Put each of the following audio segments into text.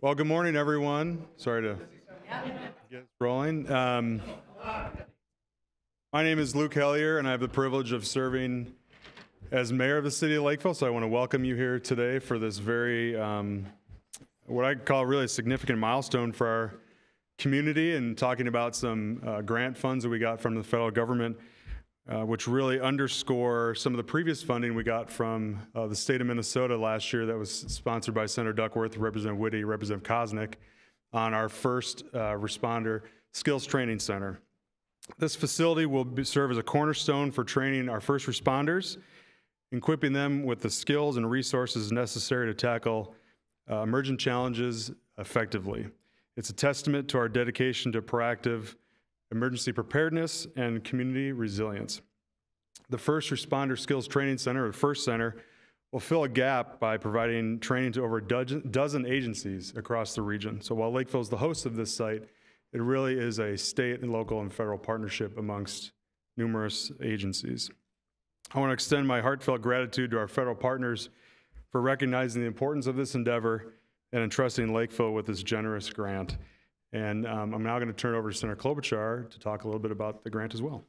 Well, good morning, everyone. Sorry to get rolling. My name is Luke Hellier, and I have the privilege of serving as mayor of the city of Lakeville. So I want to welcome you here today for this very, what I call really a significant milestone for our community, and talking about some grant funds that we got from the federal government, which really underscore some of the previous funding we got from the state of Minnesota last year that was sponsored by Senator Duckworth, Representative Whitty, Representative Kosnick, on our FiRST Responder Skills Training Center. This facility will serve as a cornerstone for training our first responders, equipping them with the skills and resources necessary to tackle emergent challenges effectively. It's a testament to our dedication to proactive emergency preparedness and community resilience. The First Responder Skills Training Center, or FiRST Center, will fill a gap by providing training to over a dozen agencies across the region. So while Lakeville is the host of this site, it really is a state and local and federal partnership amongst numerous agencies. I want to extend my heartfelt gratitude to our federal partners for recognizing the importance of this endeavor and entrusting Lakeville with this generous grant. And I'm now going to turn it over to Senator Klobuchar to talk a little bit about the grant as well.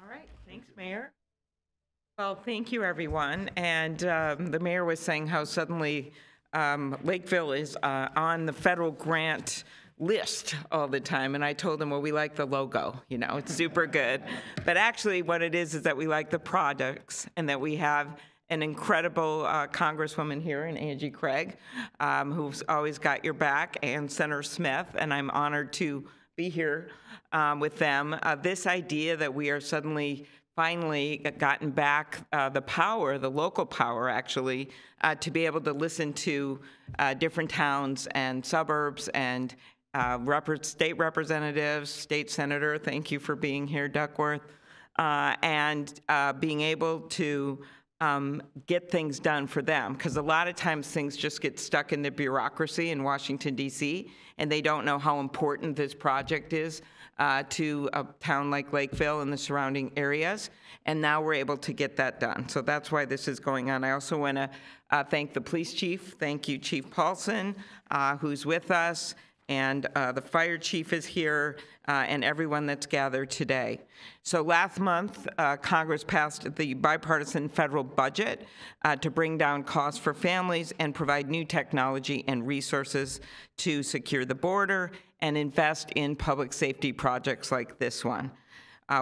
All right, thanks, Mayor. Well, thank you, everyone. And the mayor was saying how suddenly Lakeville is on the federal grant list all the time. And I told him, well, we like the logo, you know, it's super good. But actually what it is that we like the products, and that we have an incredible Congresswoman here in Angie Craig, who's always got your back, and Senator Smith, and I'm honored to be here with them. This idea that we are suddenly finally gotten back the power, the local power actually, to be able to listen to different towns and suburbs and state representatives, state senator, thank you for being here, Duckworth, and being able to get things done for them, because a lot of times things just get stuck in the bureaucracy in Washington, D.C., and they don't know how important this project is to a town like Lakeville and the surrounding areas, and now we're able to get that done. So that's why this is going on. I also want to thank the police chief. Thank you, Chief Paulson, who's with us, and the fire chief is here, and everyone that's gathered today. So last month, Congress passed the bipartisan federal budget to bring down costs for families and provide new technology and resources to secure the border and invest in public safety projects like this one.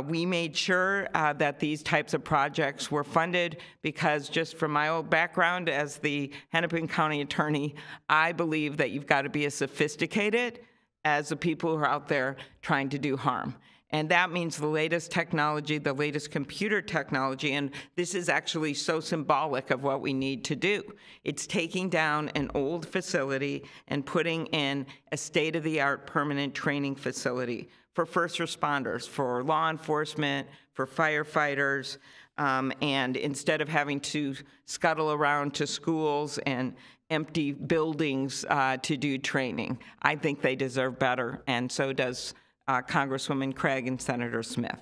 We made sure that these types of projects were funded because, just from my old background as the Hennepin County attorney, I believe that you've got to be as sophisticated as the people who are out there trying to do harm. And that means the latest technology, the latest computer technology, and this is actually so symbolic of what we need to do. It's taking down an old facility and putting in a state-of-the-art permanent training facility for first responders, for law enforcement, for firefighters, and instead of having to scuttle around to schools and empty buildings to do training, I think they deserve better, and so does Congresswoman Craig and Senator Smith.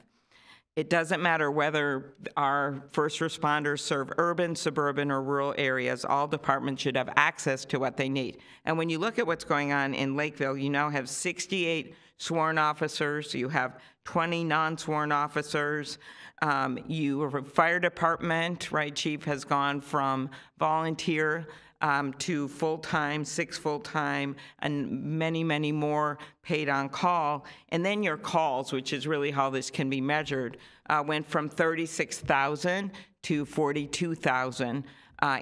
It doesn't matter whether our first responders serve urban, suburban, or rural areas. All departments should have access to what they need. And when you look at what's going on in Lakeville, you now have 68 sworn officers, you have 20 non-sworn officers, your fire department, right, chief, has gone from volunteer to full-time, 6 full-time, and many, many more paid on call. And then your calls, which is really how this can be measured, went from 36,000 to 42,000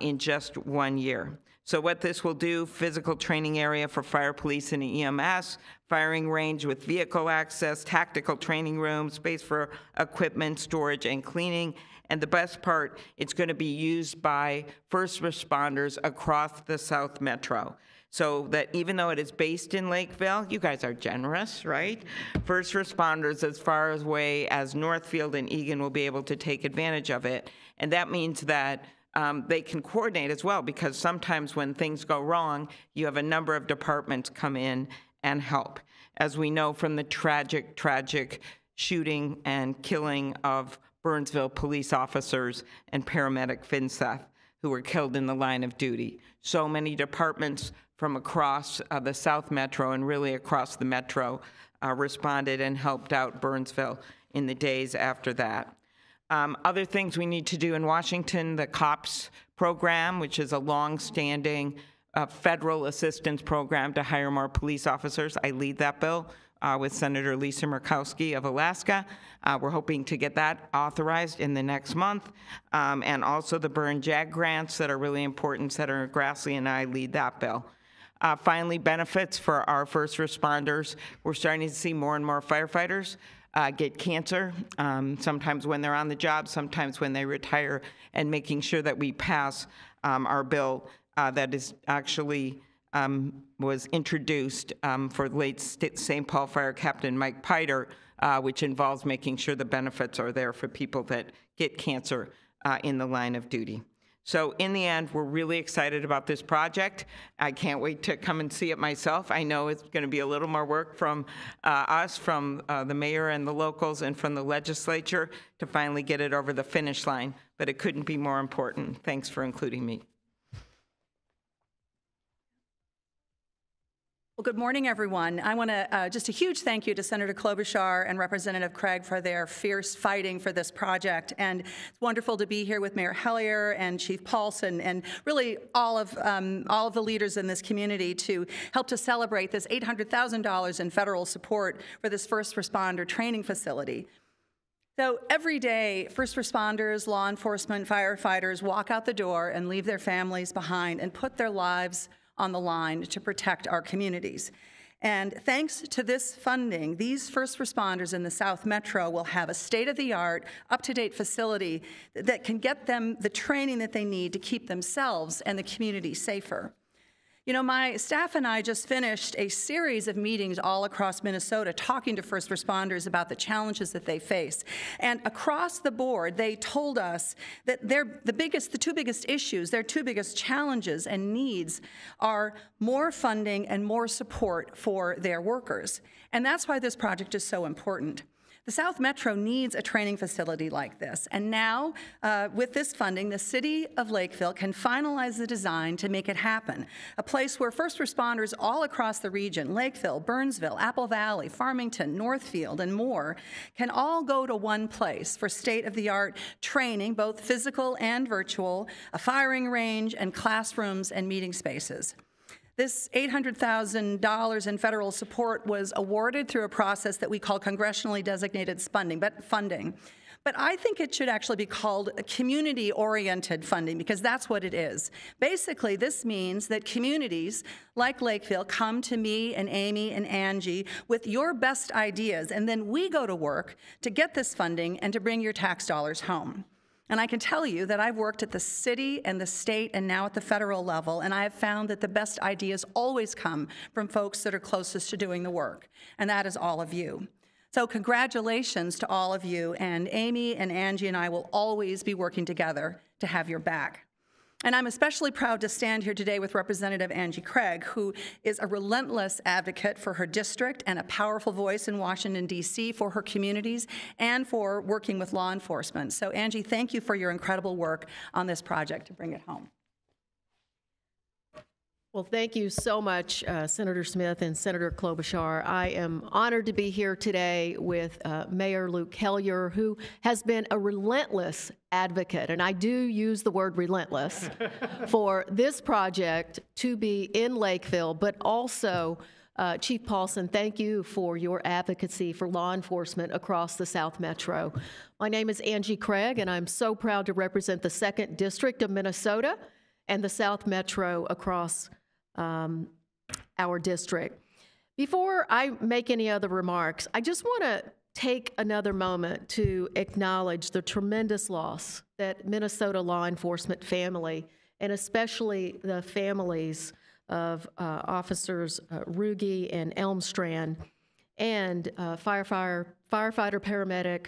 in just 1 year. So what this will do: physical training area for fire, police, and EMS, firing range with vehicle access, tactical training room, space for equipment, storage, and cleaning. And the best part, it's going to be used by first responders across the South Metro. So that even though it is based in Lakeville, you guys are generous, right? First responders as far away as Northfield and Eagan will be able to take advantage of it. And that means that they can coordinate as well, because sometimes when things go wrong, you have a number of departments come in and help. As we know from the tragic shooting and killing of Burnsville police officers and paramedic Finseth, who were killed in the line of duty. So many departments from across the South Metro and really across the Metro responded and helped out Burnsville in the days after that. Other things we need to do in Washington, the COPS program, which is a long-standing federal assistance program to hire more police officers. I lead that bill with Senator Lisa Murkowski of Alaska. We're hoping to get that authorized in the next month. And also the Burn JAG grants that are really important. Senator Grassley and I lead that bill. Finally, benefits for our first responders. We're starting to see more and more firefighters get cancer, sometimes when they're on the job, sometimes when they retire, and making sure that we pass our bill that is actually was introduced for late St. Paul Fire Captain Mike Piter, which involves making sure the benefits are there for people that get cancer in the line of duty. So in the end, we're really excited about this project. I can't wait to come and see it myself. I know it's going to be a little more work from us, from the mayor and the locals, and from the legislature to finally get it over the finish line, but it couldn't be more important. Thanks for including me. Well, good morning, everyone. I want to just a huge thank you to Senator Klobuchar and Representative Craig for their fierce fighting for this project. And it's wonderful to be here with Mayor Hellier and Chief Paulson and really all of the leaders in this community to help to celebrate this $800,000 in federal support for this first responder training facility. So every day, first responders, law enforcement, firefighters walk out the door and leave their families behind and put their lives on the line to protect our communities. And thanks to this funding, these first responders in the South Metro will have a state-of-the-art, up-to-date facility that can get them the training that they need to keep themselves and the community safer. You know, my staff and I just finished a series of meetings all across Minnesota talking to first responders about the challenges that they face. And across the board, they told us that their two biggest issues, their two biggest challenges and needs are more funding and more support for their workers. And that's why this project is so important. The South Metro needs a training facility like this, and now, with this funding, the city of Lakeville can finalize the design to make it happen, a place where first responders all across the region, Lakeville, Burnsville, Apple Valley, Farmington, Northfield, and more, can all go to one place for state-of-the-art training, both physical and virtual, a firing range, and classrooms and meeting spaces. This $800,000 in federal support was awarded through a process that we call congressionally designated funding. But I think it should actually be called community-oriented funding, because that's what it is. Basically, this means that communities like Lakeville come to me and Amy and Angie with your best ideas, and then we go to work to get this funding and to bring your tax dollars home. And I can tell you that I've worked at the city and the state and now at the federal level, and I have found that the best ideas always come from folks that are closest to doing the work, and that is all of you. So congratulations to all of you, and Amy and Angie and I will always be working together to have your back. And I'm especially proud to stand here today with Representative Angie Craig, who is a relentless advocate for her district and a powerful voice in Washington, D.C. for her communities and for working with law enforcement. So, Angie, thank you for your incredible work on this project to bring it home. Well, thank you so much, Senator Smith and Senator Klobuchar. I am honored to be here today with Mayor Luke Hellier, who has been a relentless advocate, and I do use the word relentless, for this project to be in Lakeville, but also Chief Paulson, thank you for your advocacy for law enforcement across the South Metro. My name is Angie Craig, and I'm so proud to represent the 2nd District of Minnesota and the South Metro across our district. Before I make any other remarks, I just want to take another moment to acknowledge the tremendous loss that Minnesota law enforcement family, and especially the families of Officers Ruge and Elmstrand and firefighter paramedic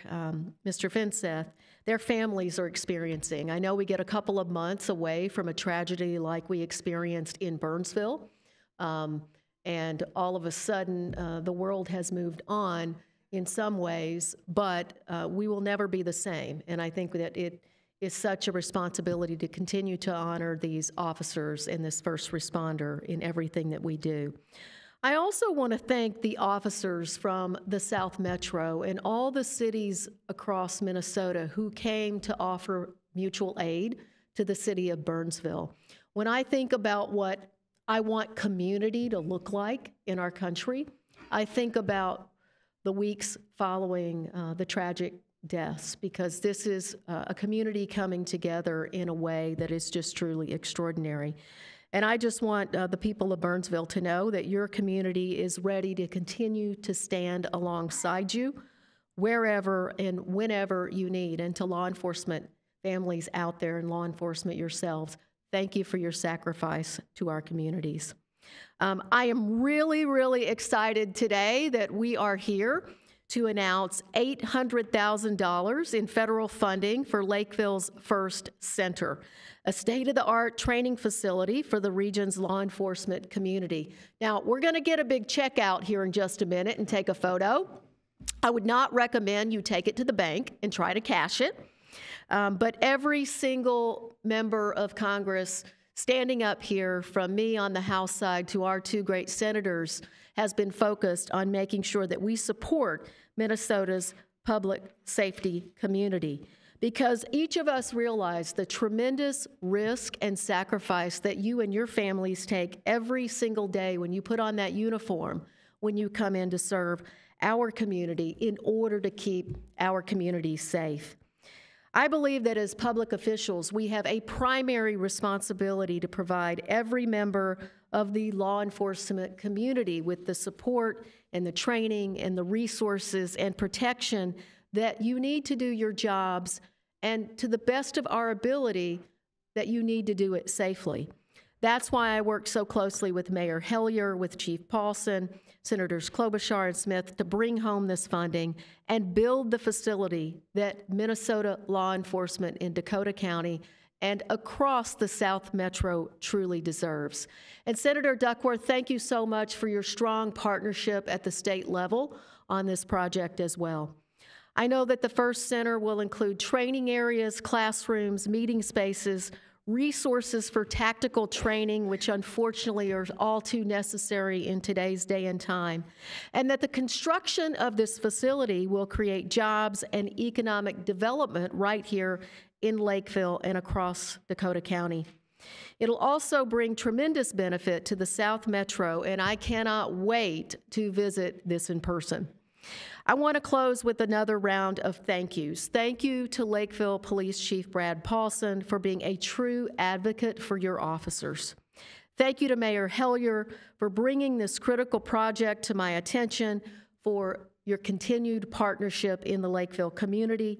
Mr. Finseth, their families are experiencing. I know we get a couple of months away from a tragedy like we experienced in Burnsville, and all of a sudden the world has moved on in some ways, but we will never be the same. And I think that it is such a responsibility to continue to honor these officers and this first responder in everything that we do. I also want to thank the officers from the South Metro and all the cities across Minnesota who came to offer mutual aid to the city of Burnsville. When I think about what I want community to look like in our country, I think about the weeks following the tragic deaths, because this is a community coming together in a way that is just truly extraordinary. And I just want the people of Burnsville to know that your community is ready to continue to stand alongside you wherever and whenever you need. And to law enforcement families out there and law enforcement yourselves, thank you for your sacrifice to our communities. I am really, really excited today that we are here to announce $800,000 in federal funding for Lakeville's FiRST Center, a state-of-the-art training facility for the region's law enforcement community. Now, we're going to get a big check out here in just a minute and take a photo. I would not recommend you take it to the bank and try to cash it, but every single member of Congress standing up here, from me on the House side to our two great senators, has been focused on making sure that we support Minnesota's public safety community, because each of us realize the tremendous risk and sacrifice that you and your families take every single day when you put on that uniform, when you come in to serve our community in order to keep our community safe. I believe that as public officials, we have a primary responsibility to provide every member of the law enforcement community with the support and the training and the resources and protection that you need to do your jobs, and to the best of our ability that you need to do it safely. That's why I work so closely with Mayor Hellyer, with Chief Paulson, Senators Klobuchar and Smith to bring home this funding and build the facility that Minnesota law enforcement in Dakota County and across the South Metro truly deserves. And Senator Duckworth, thank you so much for your strong partnership at the state level on this project as well. I know that the FiRST Center will include training areas, classrooms, meeting spaces, resources for tactical training, which unfortunately are all too necessary in today's day and time, and that the construction of this facility will create jobs and economic development right here in Lakeville and across Dakota County. It'll also bring tremendous benefit to the South Metro, and I cannot wait to visit this in person. I want to close with another round of thank yous. Thank you to Lakeville Police Chief Brad Paulson for being a true advocate for your officers. Thank you to Mayor Hellyer for bringing this critical project to my attention, for your continued partnership in the Lakeville community.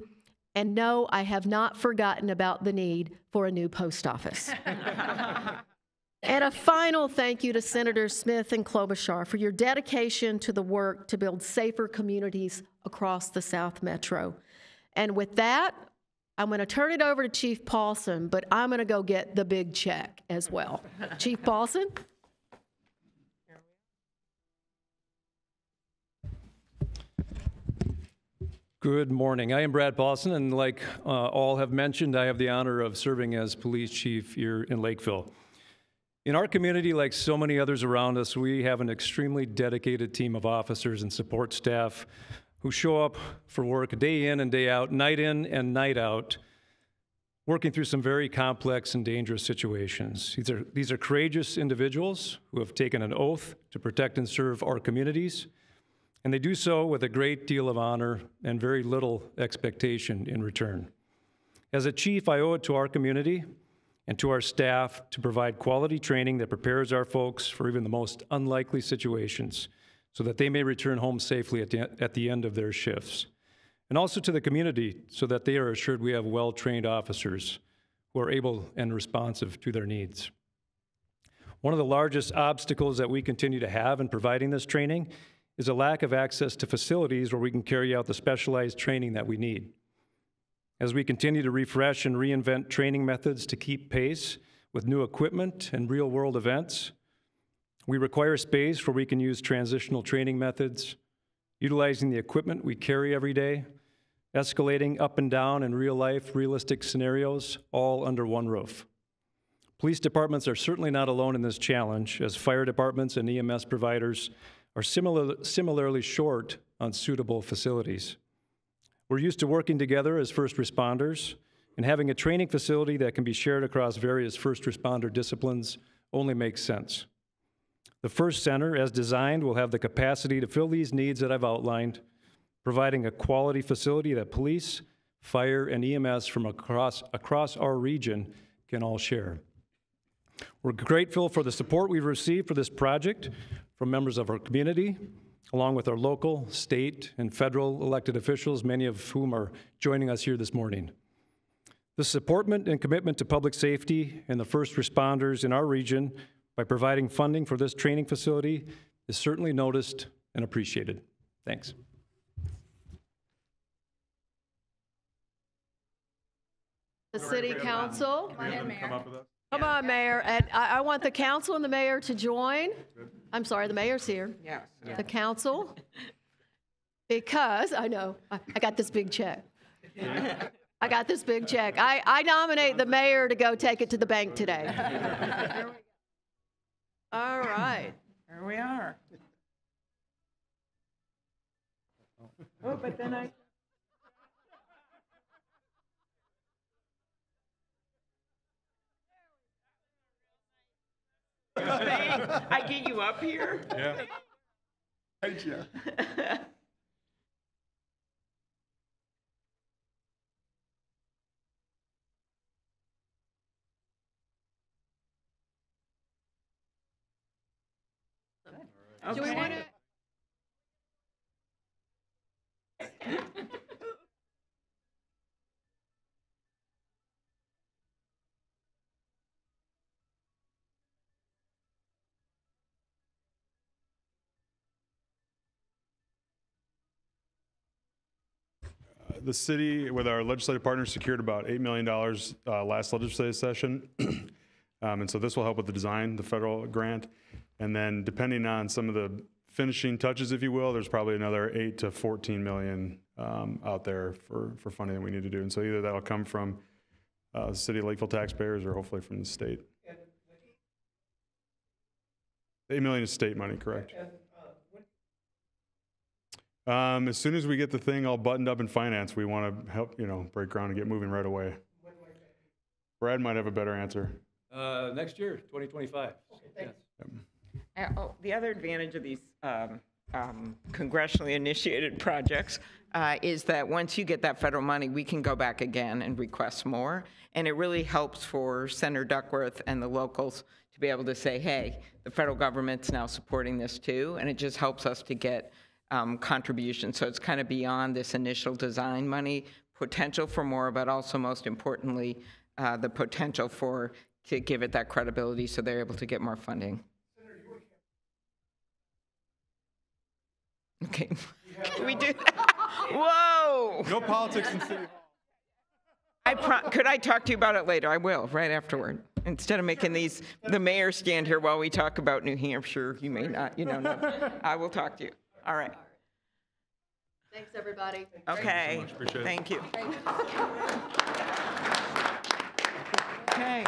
And no, I have not forgotten about the need for a new post office. And a final thank you to Senators Smith and Klobuchar for your dedication to the work to build safer communities across the South Metro. And with that, I'm going to turn it over to Chief Paulson, but I'm going to go get the big check as well. Chief Paulson? Good morning. I am Brad Paulson, and like all have mentioned, I have the honor of serving as police chief here in Lakeville. In our community, like so many others around us, we have an extremely dedicated team of officers and support staff who show up for work day in and day out, night in and night out, working through some very complex and dangerous situations. These are courageous individuals who have taken an oath to protect and serve our communities, and they do so with a great deal of honor and very little expectation in return. As a chief, I owe it to our community and to our staff to provide quality training that prepares our folks for even the most unlikely situations so that they may return home safely at the end of their shifts. And also to the community so that they are assured we have well-trained officers who are able and responsive to their needs. One of the largest obstacles that we continue to have in providing this training is a lack of access to facilities where we can carry out the specialized training that we need. As we continue to refresh and reinvent training methods to keep pace with new equipment and real-world events, we require space where we can use transitional training methods, utilizing the equipment we carry every day, escalating up and down in real life, realistic scenarios, all under one roof. Police departments are certainly not alone in this challenge, as fire departments and EMS providers are similarly short on suitable facilities. We're used to working together as first responders, and having a training facility that can be shared across various first responder disciplines only makes sense. The FiRST Center, as designed, will have the capacity to fill these needs that I've outlined, providing a quality facility that police, fire, and EMS from across our region can all share. We're grateful for the support we've received for this project from members of our community, along with our local, state, and federal elected officials, many of whom are joining us here this morning. The support and commitment to public safety and the first responders in our region by providing funding for this training facility is certainly noticed and appreciated. Thanks. The City Council. Come up with us. Come on, Mayor. And I want the council and the mayor to join. I'm sorry, the mayor's here. Yes. The council. Because, I know, I got this big check. I got this big check. I nominate the mayor to go take it to the bank today. All right. Here we are. Oh, but then I get you up here? Yeah. Thank you. Do we want to? The city, with our legislative partners, secured about $8 million last legislative session. And so this will help with the design, the federal grant. And then depending on some of the finishing touches, if you will, there's probably another 8 to 14 million out there for funding that we need to do. And so either that'll come from the city of Lakeville taxpayers or hopefully from the state. 8 million is state money, correct? As soon as we get the thing all buttoned up in finance, we want to help, break ground and get moving right away. Brad might have a better answer. Next year, 2025. Yes. The other advantage of these congressionally initiated projects is that once you get that federal money, we can go back again and request more. And it really helps for Senator Duckworth and the locals to be able to say, hey, the federal government's now supporting this too. And it just helps us to get contributions. So it's kind of beyond this initial design money, potential for more, but also most importantly, the potential to give it that credibility so they're able to get more funding. Okay, can we do that? Whoa! No politics in City Hall. Could I talk to you about it later? I will, right afterward. Instead of making the mayor stand here while we talk about New Hampshire, you may not, no. I will talk to you. All right. Thanks, everybody. Okay. Appreciate it. Thank you. Okay.